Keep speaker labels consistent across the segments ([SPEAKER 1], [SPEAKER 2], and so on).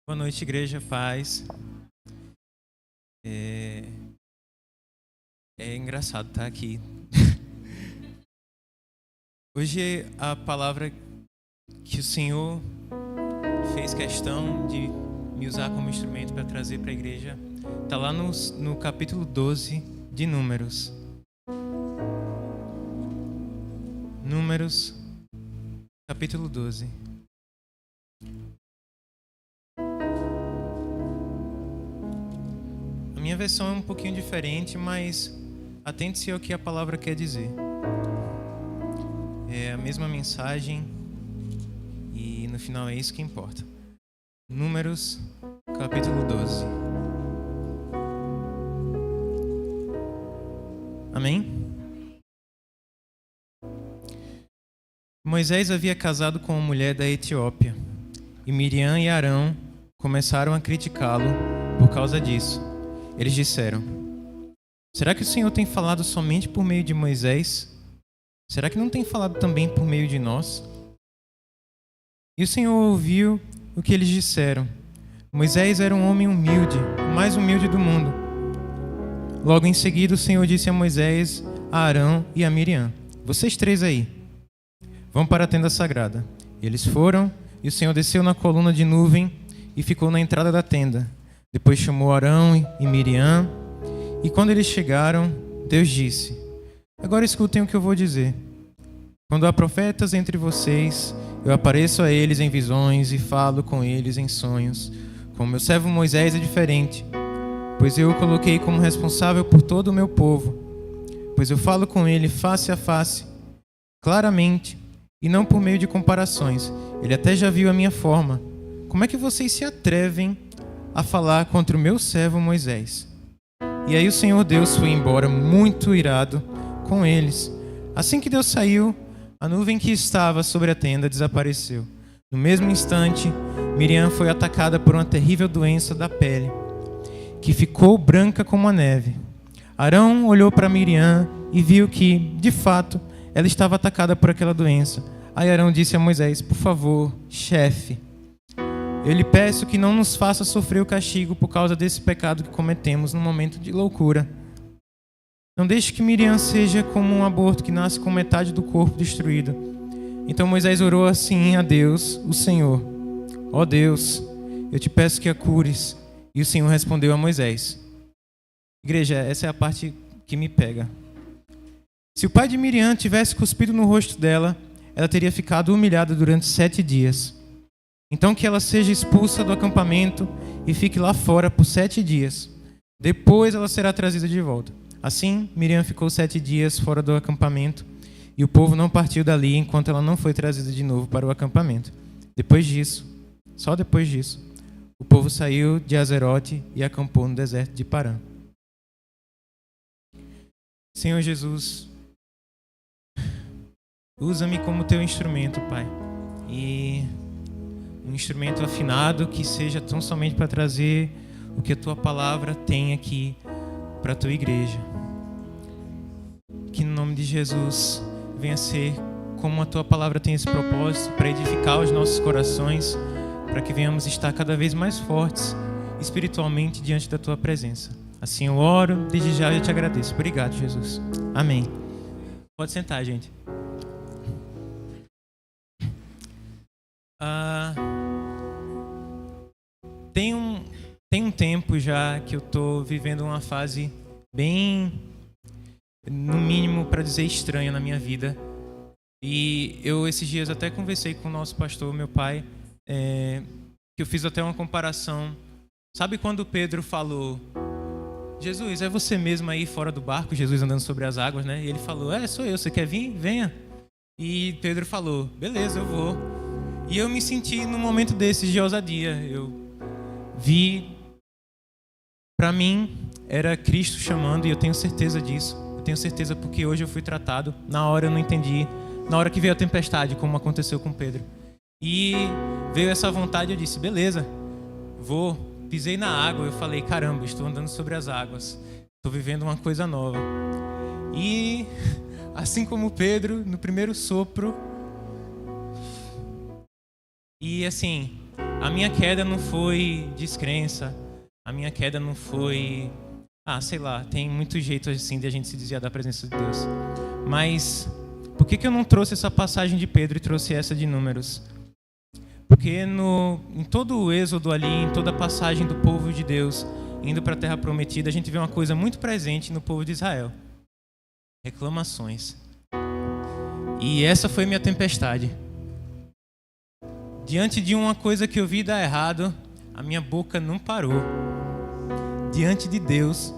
[SPEAKER 1] Boa noite, igreja, paz. É engraçado estar aqui. Hoje a palavra que o Senhor fez questão de me usar como instrumento para trazer para a igreja está lá no capítulo 12 de Números. Números, capítulo 12. A minha versão é um pouquinho diferente, mas atente-se ao que a palavra quer dizer. É a mesma mensagem e no final é isso que importa. Números, capítulo 12. Amém? Moisés havia casado com uma mulher da Etiópia, e Miriam e Arão começaram a criticá-lo por causa disso. Eles disseram: será que o Senhor tem falado somente por meio de Moisés? Será que não tem falado também por meio de nós? E o Senhor ouviu o que eles disseram. Moisés era um homem humilde, o mais humilde do mundo. Logo em seguida, o Senhor disse a Moisés, a Arão e a Miriam: vocês três aí, vão para a tenda sagrada. E eles foram, e o Senhor desceu na coluna de nuvem e ficou na entrada da tenda. Depois chamou Arão e Miriam, e quando eles chegaram, Deus disse: agora escutem o que eu vou dizer. Quando há profetas entre vocês, eu apareço a eles em visões e falo com eles em sonhos. Com meu servo Moisés é diferente, pois eu o coloquei como responsável por todo o meu povo. Pois eu falo com ele face a face, claramente, e não por meio de comparações. Ele até já viu a minha forma. Como é que vocês se atrevem a falar contra o meu servo Moisés? E aí o Senhor Deus foi embora muito irado com eles. Assim que Deus saiu, a nuvem que estava sobre a tenda desapareceu. No mesmo instante, Miriam foi atacada por uma terrível doença da pele, que ficou branca como a neve. Arão olhou para Miriam e viu que, de fato, ela estava atacada por aquela doença. Aí Arão disse a Moisés: por favor, chefe, eu lhe peço que não nos faça sofrer o castigo por causa desse pecado que cometemos no momento de loucura. Não deixe que Miriam seja como um aborto que nasce com metade do corpo destruído. Então Moisés orou assim a Deus, o Senhor: ó Deus, eu te peço que a cures. E o Senhor respondeu a Moisés. Igreja, essa é a parte que me pega. Se o pai de Miriam tivesse cuspido no rosto dela, ela teria ficado humilhada durante 7 dias. Então que ela seja expulsa do acampamento e fique lá fora por 7 dias. Depois ela será trazida de volta. Assim, Miriam ficou 7 dias fora do acampamento e o povo não partiu dali enquanto ela não foi trazida de novo para o acampamento. Depois disso, só depois disso, o povo saiu de Azerote e acampou no deserto de Parã. Senhor Jesus, usa-me como teu instrumento, Pai. E um instrumento afinado que seja tão somente para trazer o que a tua palavra tem aqui para a tua igreja. Que no nome de Jesus venha ser como a tua palavra tem esse propósito, para edificar os nossos corações, para que venhamos estar cada vez mais fortes espiritualmente diante da tua presença. Assim eu oro, desde já eu te agradeço. Obrigado, Jesus. Amém. Pode sentar, gente. Tem um tempo já que eu estou vivendo uma fase bem, no mínimo para dizer, estranha na minha vida. E eu esses dias até conversei com o nosso pastor, meu pai, que eu fiz até uma comparação. Sabe quando Pedro falou: Jesus, é você mesmo aí fora do barco? Jesus andando sobre as águas, né? E ele falou: sou eu, você quer vir? Venha. E Pedro falou: beleza, eu vou. E eu me senti num momento desses de ousadia. Eu vi, para mim, era Cristo chamando, e eu tenho certeza disso. Eu tenho certeza porque hoje eu fui tratado. Na hora eu não entendi. Na hora que veio a tempestade, como aconteceu com Pedro. E veio essa vontade, eu disse: beleza, vou. Pisei na água, eu falei: caramba, estou andando sobre as águas. Estou vivendo uma coisa nova. E, assim como Pedro, no primeiro sopro, e assim, A minha queda não foi descrença, a minha queda não foi... sei lá, tem muito jeito assim de a gente se desviar da presença de Deus. Mas por que eu não trouxe essa passagem de Pedro e trouxe essa de Números? Porque em todo o êxodo ali, em toda a passagem do povo de Deus indo para a Terra Prometida, a gente vê uma coisa muito presente no povo de Israel: reclamações. E essa foi minha tempestade. Diante de uma coisa que eu vi dar errado, a minha boca não parou. Diante de Deus,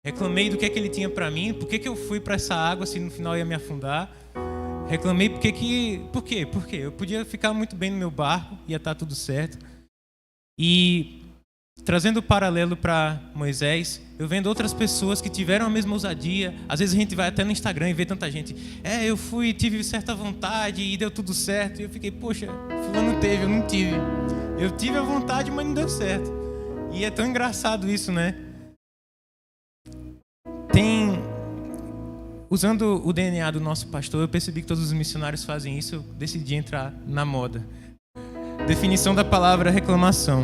[SPEAKER 1] reclamei do que Ele tinha para mim. Por que eu fui para essa água se no final ia me afundar? Reclamei por quê? Por quê? Eu podia ficar muito bem no meu barco, ia estar tudo certo. E trazendo o paralelo para Moisés, eu vendo outras pessoas que tiveram a mesma ousadia. Às vezes a gente vai até no Instagram e vê tanta gente: eu fui, tive certa vontade e deu tudo certo. E eu fiquei: poxa, fulano teve, eu não tive. Eu tive a vontade, mas não deu certo. E é tão engraçado isso, né? Usando o DNA do nosso pastor, eu percebi que todos os missionários fazem isso. Eu decidi entrar na moda. Definição da palavra reclamação: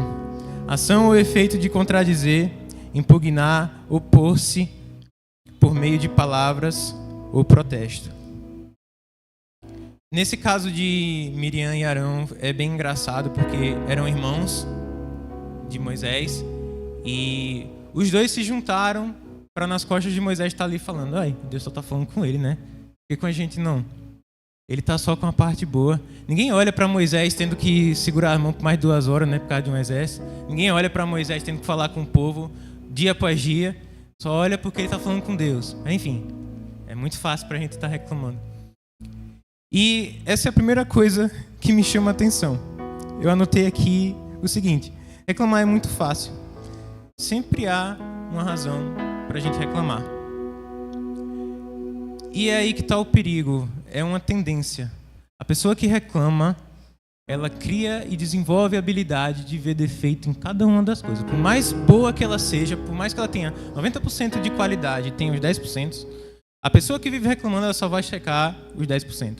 [SPEAKER 1] ação ou efeito de contradizer, impugnar, opor-se por meio de palavras ou protesto. Nesse caso de Miriam e Arão é bem engraçado, porque eram irmãos de Moisés e os dois se juntaram para nas costas de Moisés estar ali falando: Deus só está falando com ele, né? Por que com a gente não? Ele está só com a parte boa. Ninguém olha para Moisés tendo que segurar a mão por mais de 2 horas, né, por causa de um exército. Ninguém olha para Moisés tendo que falar com o povo dia após dia. Só olha porque ele está falando com Deus. Enfim, é muito fácil para a gente estar reclamando. E essa é a primeira coisa que me chama a atenção. Eu anotei aqui o seguinte: reclamar é muito fácil. Sempre há uma razão para a gente reclamar. E é aí que está o perigo. É uma tendência. A pessoa que reclama, ela cria e desenvolve a habilidade de ver defeito em cada uma das coisas. Por mais boa que ela seja, por mais que ela tenha 90% de qualidade e tenha os 10%, a pessoa que vive reclamando, ela só vai checar os 10%.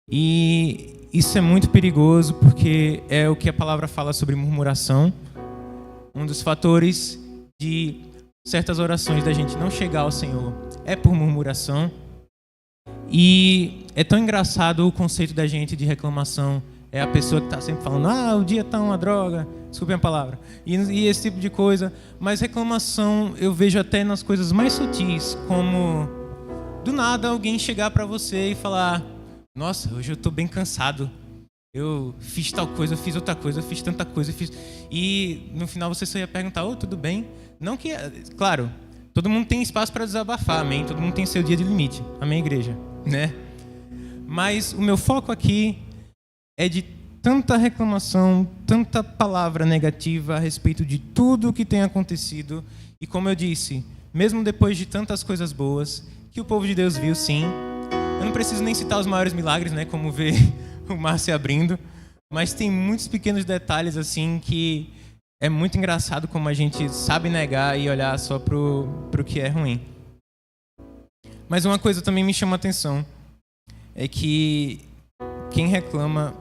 [SPEAKER 1] E isso é muito perigoso, porque é o que a palavra fala sobre murmuração. Um dos fatores de certas orações da gente não chegar ao Senhor é por murmuração. E é tão engraçado o conceito da gente de reclamação. É a pessoa que está sempre falando: o dia está uma droga, desculpem a palavra, e esse tipo de coisa. Mas reclamação eu vejo até nas coisas mais sutis, como do nada alguém chegar para você e falar: nossa, hoje eu estou bem cansado, eu fiz tal coisa, eu fiz outra coisa, eu fiz tanta coisa, e no final você só ia perguntar: tudo bem? Não que, claro, todo mundo tem espaço para desabafar, amém? Todo mundo tem seu dia de limite, amém, igreja? Né? Mas o meu foco aqui é de tanta reclamação, tanta palavra negativa a respeito de tudo o que tem acontecido. E como eu disse, mesmo depois de tantas coisas boas que o povo de Deus viu, sim. Eu não preciso nem citar os maiores milagres, né? Como ver o mar se abrindo. Mas tem muitos pequenos detalhes assim que é muito engraçado como a gente sabe negar e olhar só pro que é ruim. Mas uma coisa também me chama a atenção, é que quem reclama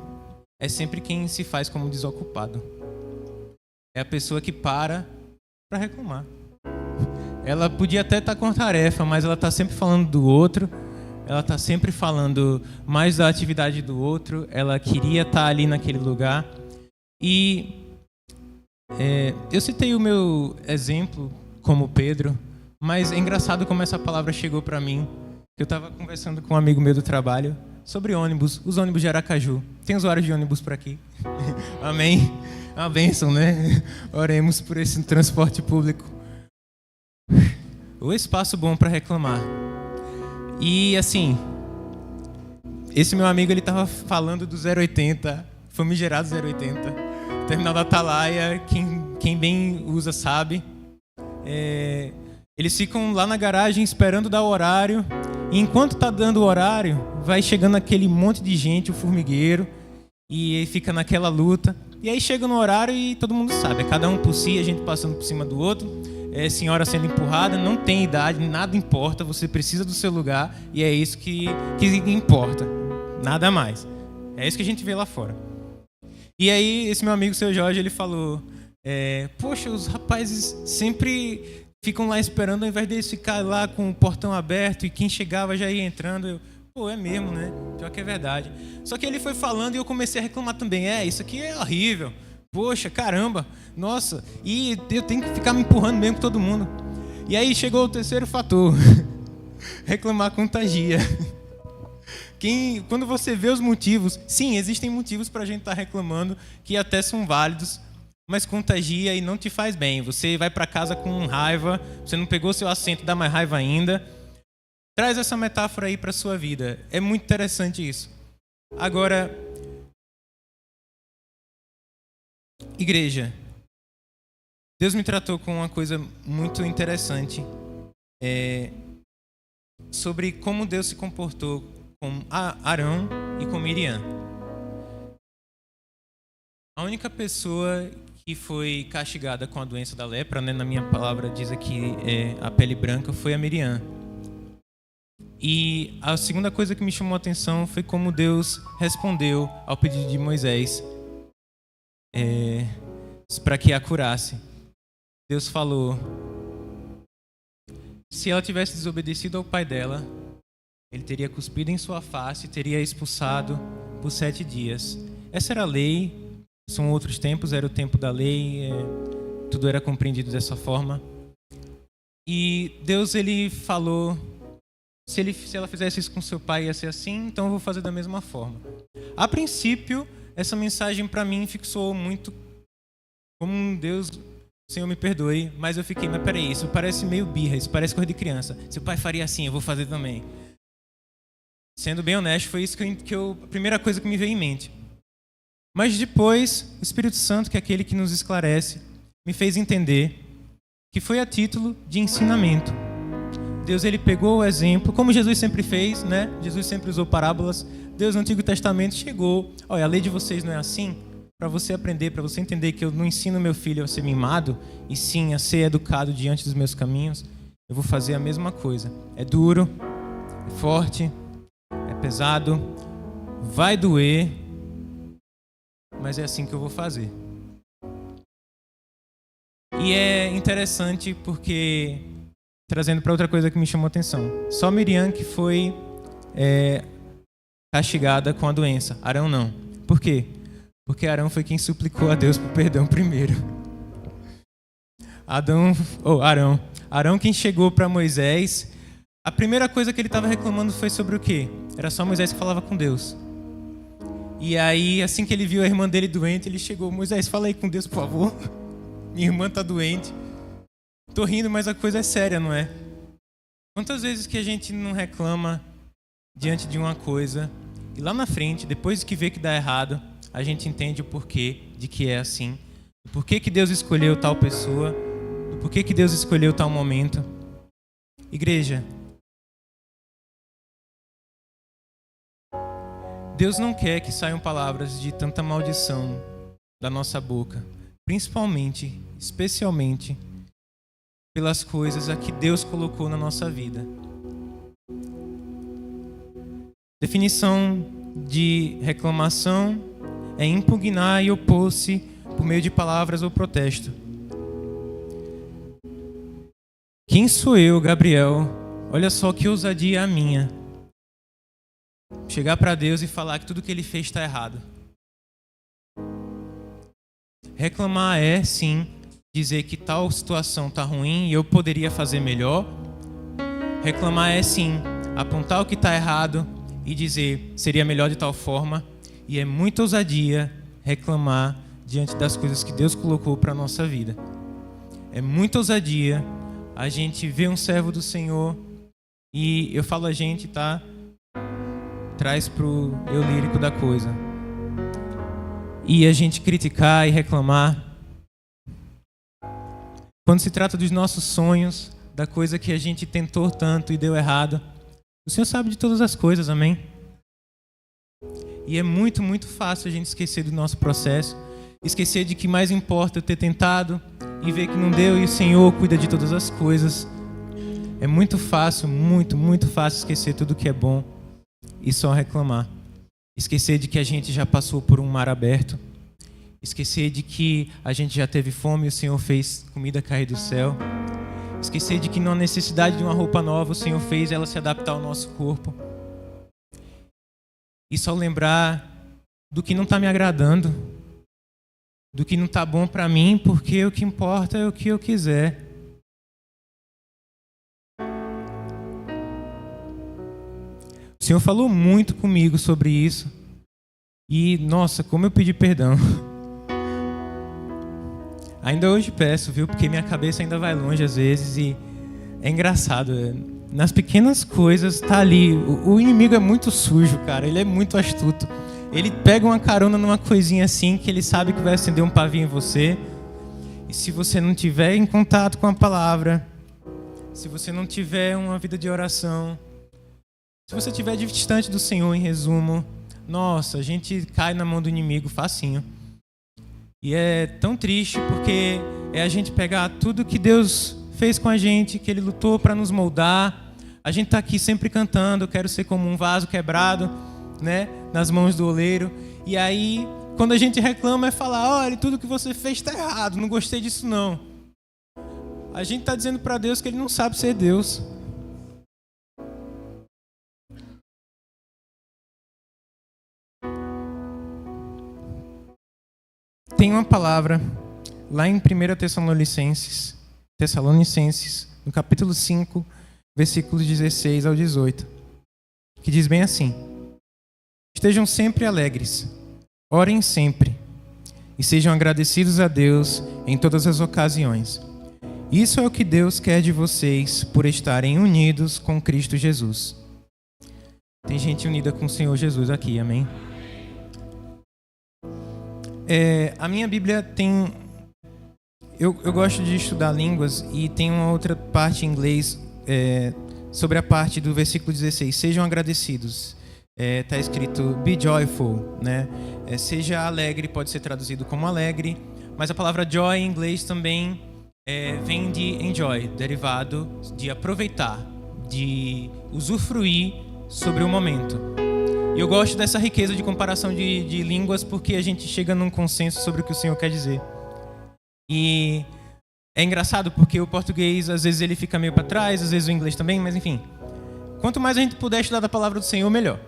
[SPEAKER 1] é sempre quem se faz como desocupado. É a pessoa que para reclamar. Ela podia até estar com tarefa, mas ela está sempre falando do outro, ela está sempre falando mais da atividade do outro, ela queria estar ali naquele lugar. E eu citei o meu exemplo como Pedro, mas é engraçado como essa palavra chegou para mim. Eu estava conversando com um amigo meu do trabalho sobre ônibus, os ônibus de Aracaju. Tem usuários de ônibus por aqui? Amém? É uma bênção, né? Oremos por esse transporte público. O espaço bom para reclamar. E assim, esse meu amigo, ele estava falando do 080, famigerado 080, terminal da Atalaia, quem bem usa sabe. Eles ficam lá na garagem esperando dar o horário, e enquanto está dando o horário, vai chegando aquele monte de gente, o formigueiro, e fica naquela luta. E aí chega no horário e todo mundo sabe, é cada um por si, a gente passando por cima do outro, senhora sendo empurrada, não tem idade, nada importa, você precisa do seu lugar, e é isso que importa, nada mais. É isso que a gente vê lá fora. E aí, esse meu amigo, seu Jorge, ele falou, poxa, os rapazes sempre ficam lá esperando, ao invés deles ficar lá com o portão aberto e quem chegava já ia entrando. Eu, pô, é mesmo, né? Pior que é verdade. Só que ele foi falando e eu comecei a reclamar também. Isso aqui é horrível. Poxa, caramba, nossa. E eu tenho que ficar me empurrando mesmo com todo mundo. E aí chegou o terceiro fator. Reclamar contagia. Quando você vê os motivos, sim, existem motivos para a gente estar reclamando que até são válidos, mas contagia e não te faz bem. Você vai para casa com raiva, você não pegou seu assento, dá mais raiva ainda. Traz essa metáfora aí para a sua vida. É muito interessante isso. Agora, igreja, Deus me tratou com uma coisa muito interessante sobre como Deus se comportou com Arão e com Miriam. A única pessoa que foi castigada com a doença da lepra, né, na minha palavra diz aqui a pele branca, foi a Miriam. E a segunda coisa que me chamou a atenção foi como Deus respondeu ao pedido de Moisés para que a curasse. Deus falou: se ela tivesse desobedecido ao pai dela, ele teria cuspido em sua face e teria expulsado por 7 dias. Essa era a lei, são outros tempos, era o tempo da lei, tudo era compreendido dessa forma. E Deus, ele falou, se ela fizesse isso com seu pai ia ser assim, então eu vou fazer da mesma forma. A princípio, essa mensagem para mim fixou muito como um Deus, Senhor me perdoe, mas eu fiquei, mas peraí, isso parece meio birra, isso parece coisa de criança. Se o pai faria assim, eu vou fazer também. Sendo bem honesto, foi isso a primeira coisa que me veio em mente. Mas depois, o Espírito Santo, que é aquele que nos esclarece, me fez entender que foi a título de ensinamento. Deus, ele pegou o exemplo, como Jesus sempre fez, né? Jesus sempre usou parábolas. Deus no Antigo Testamento chegou, olha, a lei de vocês não é assim? Para você aprender, para você entender que eu não ensino meu filho a ser mimado, e sim a ser educado diante dos meus caminhos, eu vou fazer a mesma coisa. É duro, é forte, é pesado, vai doer, mas é assim que eu vou fazer. E é interessante porque, trazendo para outra coisa que me chamou a atenção, só Miriam que foi castigada com a doença, Arão não. Por quê? Porque Arão foi quem suplicou a Deus por perdão primeiro. Arão quem chegou para Moisés, a primeira coisa que ele estava reclamando foi sobre o quê? Era só Moisés que falava com Deus. E aí, assim que ele viu a irmã dele doente, ele chegou: Moisés, fala aí com Deus, por favor. Minha irmã está doente. Tô rindo, mas a coisa é séria, não é? Quantas vezes que a gente não reclama diante de uma coisa e lá na frente, depois que vê que dá errado, a gente entende o porquê de que é assim, o porquê que Deus escolheu tal pessoa, o porquê que Deus escolheu tal momento. Igreja, Deus não quer que saiam palavras de tanta maldição da nossa boca, principalmente, especialmente, pelas coisas a que Deus colocou na nossa vida. Definição de reclamação é impugnar e opor-se por meio de palavras ou protesto. Quem sou eu, Gabriel? Olha só que ousadia a minha. Chegar para Deus e falar que tudo que ele fez está errado. Reclamar é, sim, dizer que tal situação está ruim e eu poderia fazer melhor. Reclamar é, sim, apontar o que está errado e dizer seria melhor de tal forma. E é muita ousadia reclamar diante das coisas que Deus colocou para a nossa vida. É muita ousadia a gente ver um servo do Senhor, e eu falo a gente, tá? Traz pro eu lírico da coisa. E a gente criticar e reclamar. Quando se trata dos nossos sonhos, da coisa que a gente tentou tanto e deu errado, o Senhor sabe de todas as coisas, amém? E é muito, muito fácil a gente esquecer do nosso processo, esquecer de que mais importa eu ter tentado e ver que não deu e o Senhor cuida de todas as coisas. É muito fácil, muito, muito fácil esquecer tudo que é bom e só reclamar. Esquecer de que a gente já passou por um mar aberto Esquecer de que a gente já teve fome e o Senhor fez comida cair do céu. Esquecer de que não há necessidade de uma roupa nova, o Senhor fez ela se adaptar ao nosso corpo. E só lembrar do que não está me agradando, do que não está bom para mim, porque o que importa é o que eu quiser. O Senhor falou muito comigo sobre isso. E, nossa, como eu pedi perdão. Ainda hoje peço, viu? Porque minha cabeça ainda vai longe às vezes e é engraçado. Nas pequenas coisas tá ali. O inimigo é muito sujo, cara. Ele é muito astuto. Ele pega uma carona numa coisinha assim que ele sabe que vai acender um pavio em você. E se você não tiver em contato com a palavra, se você não tiver uma vida de oração, se você estiver distante do Senhor, em resumo, nossa, a gente cai na mão do inimigo facinho. E é tão triste porque é a gente pegar tudo que Deus fez com a gente, que Ele lutou para nos moldar. A gente está aqui sempre cantando, eu quero ser como um vaso quebrado, né, nas mãos do oleiro. E aí, quando a gente reclama, é falar, olha, tudo que você fez está errado, não gostei disso não. A gente está dizendo para Deus que Ele não sabe ser Deus. Tem uma palavra lá em 1 Tessalonicenses, no capítulo 5, versículos 16 ao 18, que diz bem assim: estejam sempre alegres, orem sempre, e sejam agradecidos a Deus em todas as ocasiões. Isso é o que Deus quer de vocês por estarem unidos com Cristo Jesus. Tem gente unida com o Senhor Jesus aqui, amém? A minha Bíblia tem... Eu gosto de estudar línguas e tem uma outra parte em inglês sobre a parte do versículo 16. Sejam agradecidos. Está escrito be joyful, né? Seja alegre, pode ser traduzido como alegre, mas a palavra joy em inglês também vem de enjoy, derivado de aproveitar, de usufruir sobre o momento. E eu gosto dessa riqueza de comparação de línguas porque a gente chega num consenso sobre o que o Senhor quer dizer. E é engraçado porque o português, às vezes, ele fica meio para trás, às vezes o inglês também, mas enfim. Quanto mais a gente puder estudar da palavra do Senhor, melhor.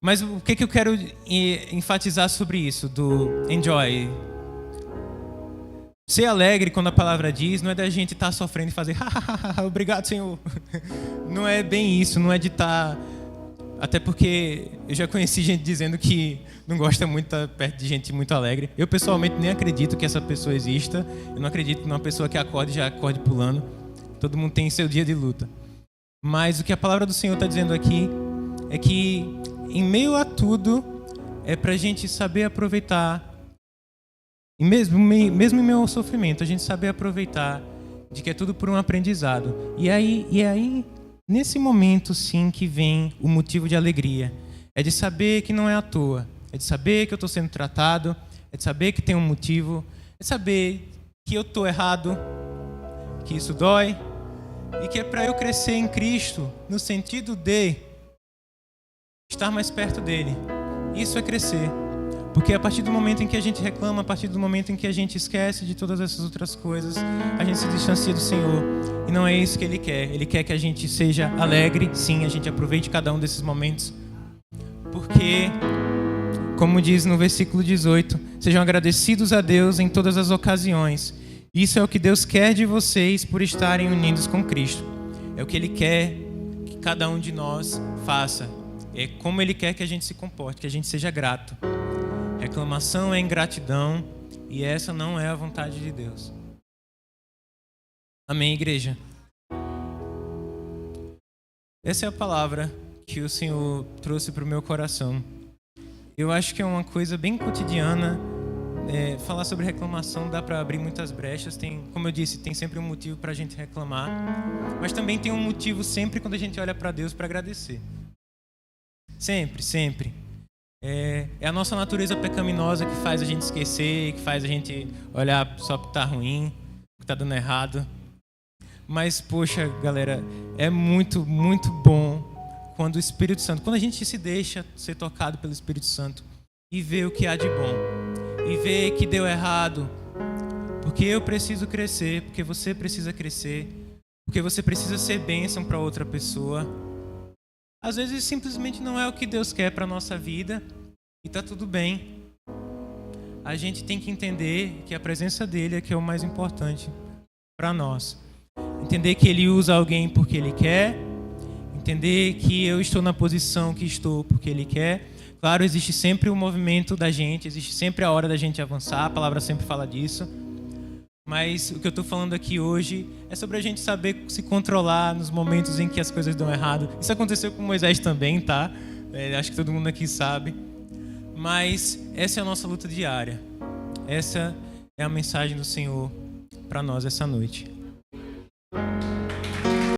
[SPEAKER 1] Mas o que eu quero enfatizar sobre isso, do enjoy? Ser alegre, quando a palavra diz, não é da gente estar sofrendo e fazer obrigado, Senhor. Não é bem isso, não é de estar... Até porque eu já conheci gente dizendo que não gosta muito de estar perto de gente muito alegre. Eu, pessoalmente, nem acredito que essa pessoa exista. Eu não acredito numa pessoa que acorde e já acorde pulando. Todo mundo tem seu dia de luta. Mas o que a palavra do Senhor está dizendo aqui é que, em meio a tudo, é para a gente saber aproveitar. E mesmo em meio ao sofrimento, a gente saber aproveitar de que é tudo por um aprendizado. E aí nesse momento, sim, que vem o motivo de alegria. É de saber que não é à toa. É de saber que eu estou sendo tratado. É de saber que tem um motivo. É de saber que eu estou errado, que isso dói. E que é para eu crescer em Cristo, no sentido de estar mais perto dele. Isso é crescer. Porque a partir do momento em que a gente reclama, a partir do momento em que a gente esquece de todas essas outras coisas, a gente se distancia do Senhor. E não é isso que Ele quer. Ele quer que a gente seja alegre, sim, a gente aproveite cada um desses momentos. Porque, como diz no versículo 18, sejam agradecidos a Deus em todas as ocasiões. Isso é o que Deus quer de vocês por estarem unidos com Cristo. É o que Ele quer que cada um de nós faça. É como Ele quer que a gente se comporte, que a gente seja grato. Reclamação é ingratidão e essa não é a vontade de Deus. Amém, igreja? Essa é a palavra que o Senhor trouxe para o meu coração. Eu acho que é uma coisa bem cotidiana. Falar sobre reclamação dá para abrir muitas brechas. Como eu disse, tem sempre um motivo para a gente reclamar. Mas também tem um motivo sempre quando a gente olha para Deus para agradecer. Sempre, sempre. É a nossa natureza pecaminosa que faz a gente esquecer, que faz a gente olhar só para o que está ruim, que está dando errado. Mas, poxa, galera, é muito, muito bom quando o Espírito Santo, quando a gente se deixa ser tocado pelo Espírito Santo e vê o que há de bom. e ver que deu errado, porque eu preciso crescer, porque você precisa crescer, porque você precisa ser bênção para outra pessoa. Às vezes simplesmente não é o que Deus quer para a nossa vida e tá tudo bem. A gente tem que entender que a presença dele é que é o mais importante para nós. Entender que ele usa alguém porque ele quer, entender que eu estou na posição que estou porque ele quer. Claro, existe sempre o movimento da gente, existe sempre a hora da gente avançar, a palavra sempre fala disso. Mas o que eu estou falando aqui hoje é sobre a gente saber se controlar nos momentos em que as coisas dão errado. Isso aconteceu com Moisés também, tá? Acho que todo mundo aqui sabe. Mas essa é a nossa luta diária. Essa é a mensagem do Senhor para nós essa noite.